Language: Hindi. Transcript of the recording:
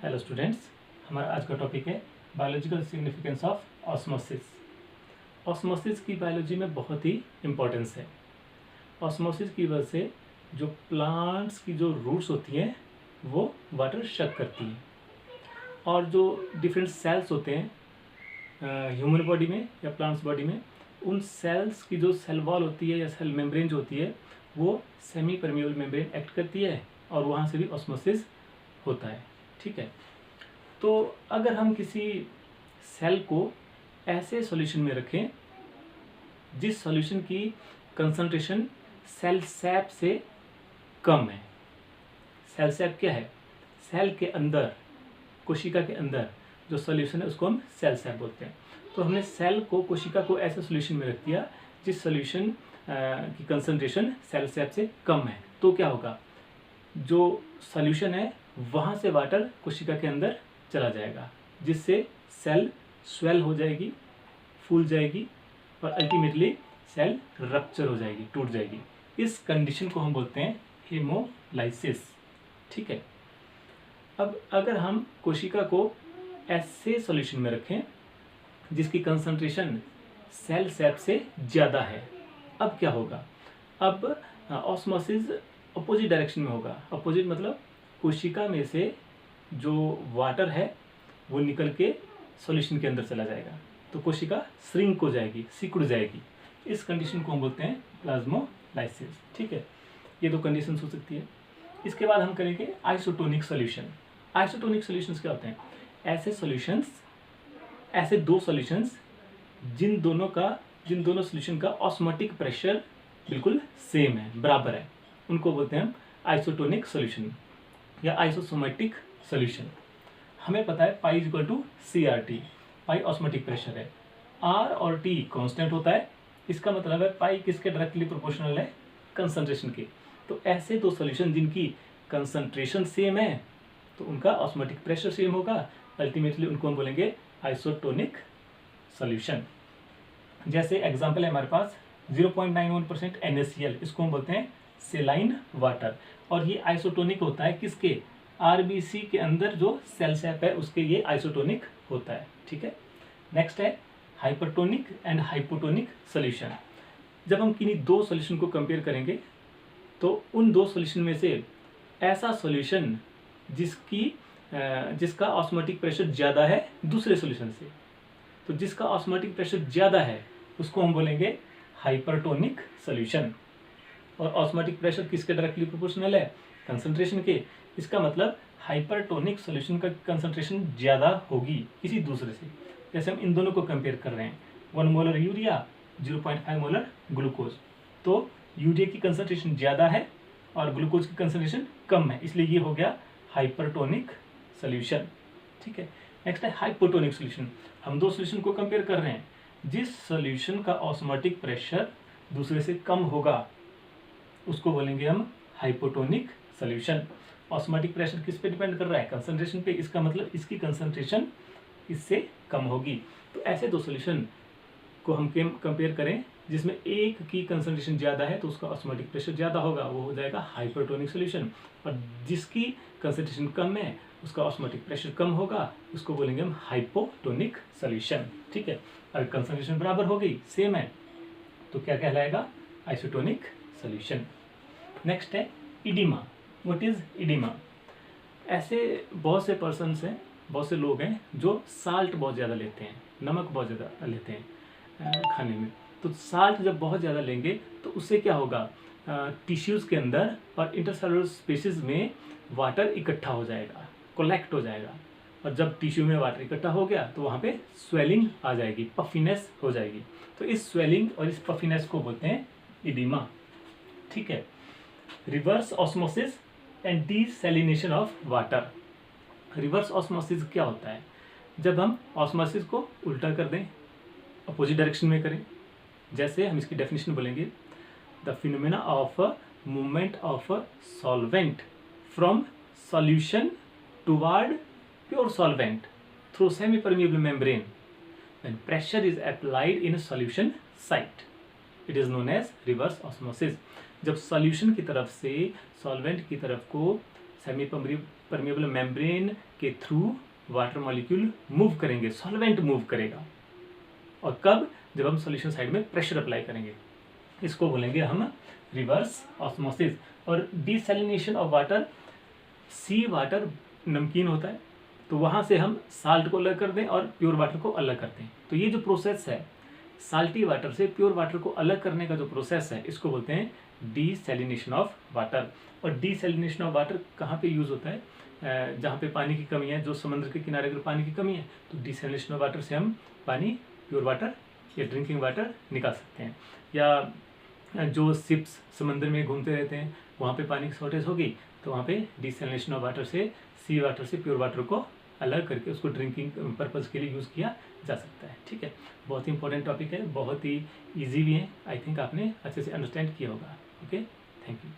हेलो स्टूडेंट्स, हमारा आज का टॉपिक है biological significance of osmosis. Osmosis की बायोलॉजी में बहुत ही इम्पोर्टेंस है। ऑस्मोसिस की वजह से जो प्लांट्स की जो रूट्स होती हैं वो वाटर शक करती हैं, और जो डिफरेंट सेल्स होते हैं ह्यूमन बॉडी में या प्लांट्स बॉडी में, उन सेल्स की जो सेल वॉल होती है या सेल मेम्ब्रेन जो होती है वो सेमी परमिएबल मेम्ब्रेन एक्ट करती है, और वहाँ से भी ऑस्मोसिस होता है। ठीक है, तो अगर हम किसी सेल को ऐसे सॉल्यूशन में रखें जिस सॉल्यूशन की कंसंट्रेशन सेल सैप से कम है। सेल सैप क्या है? सेल के अंदर, कोशिका के अंदर जो सॉल्यूशन है उसको हम सेल सैप बोलते हैं। तो हमने सेल को, कोशिका को ऐसे सॉल्यूशन में रख दिया जिस सॉल्यूशन की कंसंट्रेशन सेल सैप से कम है। तो क्या होगा, जो सॉल्यूशन है वहाँ से वाटर कोशिका के अंदर चला जाएगा, जिससे सेल स्वेल हो जाएगी, फूल जाएगी, और अल्टीमेटली सेल रप्चर हो जाएगी, टूट जाएगी। इस कंडीशन को हम बोलते हैं हेमोलाइसिस। ठीक है, अब अगर हम कोशिका को ऐसे सॉल्यूशन में रखें जिसकी कंसंट्रेशन सेल सैप से ज़्यादा है, अब क्या होगा? अब ऑस्मोसिस अपोजिट डायरेक्शन में होगा। अपोजिट मतलब कोशिका में से जो वाटर है वो निकल के सॉल्यूशन के अंदर चला जाएगा, तो कोशिका श्रिंक हो जाएगी, सिकुड़ जाएगी। इस कंडीशन को हम बोलते हैं प्लाज्मोलाइसिस। ठीक है, ये दो कंडीशन हो सकती है। इसके बाद हम करेंगे आइसोटोनिक सॉल्यूशन। आइसोटोनिक सॉल्यूशंस क्या होते हैं? ऐसे सॉल्यूशंस, ऐसे दो सॉल्यूशंस जिन दोनों सॉल्यूशन का ऑस्मोटिक प्रेशर बिल्कुल सेम है, बराबर है, उनको बोलते हैं हम आइसोटोनिक सॉल्यूशन या आइसोसोमेटिक सॉल्यूशन। हमें पता है pi equal to CRT, pi osmotic pressure है, R और T कांस्टेंट होता है। इसका मतलब है पाई किसके डायरेक्टली प्रोपोर्शनल है? कंसंट्रेशन के। तो ऐसे दो सॉल्यूशन जिनकी कंसंट्रेशन सेम है तो उनका ऑस्मोटिक प्रेशर सेम होगा, अल्टीमेटली उनको हम बोलेंगे आइसोटोनिक सॉल्यूशन। जैसे एग्जांपल है हमारे पास 0.91% NaCl, इसको हम बोलते हैं सेलाइन वाटर, और ये आइसोटोनिक होता है किसके? RBC के अंदर जो सेल सैप है उसके ये आइसोटोनिक होता है। ठीक है, नेक्स्ट है हाइपरटोनिक एंड हाइपोटोनिक सॉल्यूशन। जब हम किन्हीं दो सॉल्यूशन को कंपेयर करेंगे तो उन दो सॉल्यूशन में से ऐसा सॉल्यूशन जिसका ऑस्मोटिक प्रेशर ज़्यादा है दूसरे सॉल्यूशन से, तो जिसका ऑस्मोटिक प्रेशर ज़्यादा है उसको हम बोलेंगे हाइपरटोनिक सॉल्यूशन। और ऑस्मोटिक प्रेशर किसके डायरेक्टली प्रोपोर्शनल है? कंसंट्रेशन के। इसका मतलब हाइपरटोनिक सॉल्यूशन का कंसंट्रेशन ज़्यादा होगी किसी दूसरे से। जैसे हम इन दोनों को कंपेयर कर रहे हैं, 1 मोलर यूरिया, 0.5 मोलर ग्लूकोज, तो यूरिया की कंसंट्रेशन ज़्यादा है और ग्लूकोज की कंसंट्रेशन कम है, इसलिए ये हो गया हाइपरटोनिक सॉल्यूशन। ठीक है, नेक्स्ट है हाइपोटोनिक सॉल्यूशन। हम दो सॉल्यूशन को कंपेयर कर रहे हैं, जिस सॉल्यूशन का ऑस्मोटिक प्रेशर दूसरे से कम होगा उसको बोलेंगे हम हाइपोटोनिक सॉल्यूशन। ऑस्मोटिक प्रेशर किस पे डिपेंड कर रहा है? कंसंट्रेशन पे। इसका मतलब इसकी कंसंट्रेशन इससे कम होगी। तो ऐसे दो सॉल्यूशन को हम कंपेयर करें जिसमें एक की कंसंट्रेशन ज़्यादा है तो उसका ऑस्मोटिक प्रेशर ज़्यादा होगा, वो हो जाएगा हाइपरटोनिक सॉल्यूशन, और जिसकी कंसंट्रेशन कम है उसका ऑस्मोटिक प्रेशर कम होगा, उसको बोलेंगे हम हाइपोटोनिक सॉल्यूशन। ठीक है, अगर कंसंट्रेशन बराबर हो गई, सेम है, तो क्या कहलाएगा? Isotonic solution. नेक्स्ट है इडिमा। What is oedema? ऐसे बहुत से पर्सन्स हैं, बहुत से लोग हैं जो साल्ट बहुत ज़्यादा लेते हैं, नमक बहुत ज़्यादा लेते हैं खाने में। तो साल्ट जब बहुत ज़्यादा लेंगे तो उससे क्या होगा? टिश्यूज़ के अंदर और इंटरसेलुलर स्पेसिस में वाटर इकट्ठा हो जाएगा, कोलेक्ट हो जाएगा, और जब टिश्यू में वाटर इकट्ठा हो गया तो वहाँ पे स्वेलिंग आ जाएगी, पफिनेस हो जाएगी। तो इस स्वेलिंग और इस पफिनेस को बोलते हैं इडिमा। ठीक है, reverse osmosis and desalination of water. Reverse osmosis क्या होता है? जब हम ऑस्मोसिस को उल्टा कर दें, अपोजिट डायरेक्शन में करें। जैसे हम इसकी डेफिनेशन बोलेंगे, the phenomena of movement of solvent from solution toward pure solvent through semi permeable membrane when pressure is applied in solution side, it is known as reverse osmosis. जब सॉल्यूशन की तरफ से सॉल्वेंट की तरफ को सेमी परमेबल मेम्ब्रेन के थ्रू वाटर मॉलिक्यूल मूव करेंगे, सॉल्वेंट मूव करेगा। और कब? जब हम सॉल्यूशन साइड में प्रेशर अप्लाई करेंगे। इसको बोलेंगे हम रिवर्स ऑस्मोसिस। और desalination of water, C water नमकीन होता है तो वहाँ से हम साल्ट को अलग कर दें और प्योर वाटर को अलग करते हैं। तो ये जो प्रोसेस है साल्टी वाटर से प्योर वाटर को अलग करने का जो प्रोसेस है, इसको बोलते हैं डिसैलिनेशन ऑफ वाटर। और डिसैलिनेशन ऑफ वाटर कहाँ पे यूज़ होता है? जहाँ पे पानी की कमी है, जो समुद्र के किनारे अगर पानी की कमी है तो डिसैलिनेशन ऑफ वाटर से हम पानी, प्योर वाटर या ड्रिंकिंग वाटर निकाल सकते हैं। या जो शिप्स समंदर में घूमते रहते हैं, वहाँ पे पानी की शॉर्टेज होगी तो वहाँ पे डिसैलिनेशन ऑफ वाटर से, सी वाटर से प्योर वाटर को अलग करके उसको ड्रिंकिंग पर्पज़ के लिए यूज़ किया जा सकता है। ठीक है, बहुत ही इंपॉर्टेंट टॉपिक है, बहुत ही ईजी भी है। आई थिंक आपने अच्छे से अंडरस्टैंड किया होगा। Okay, thank you.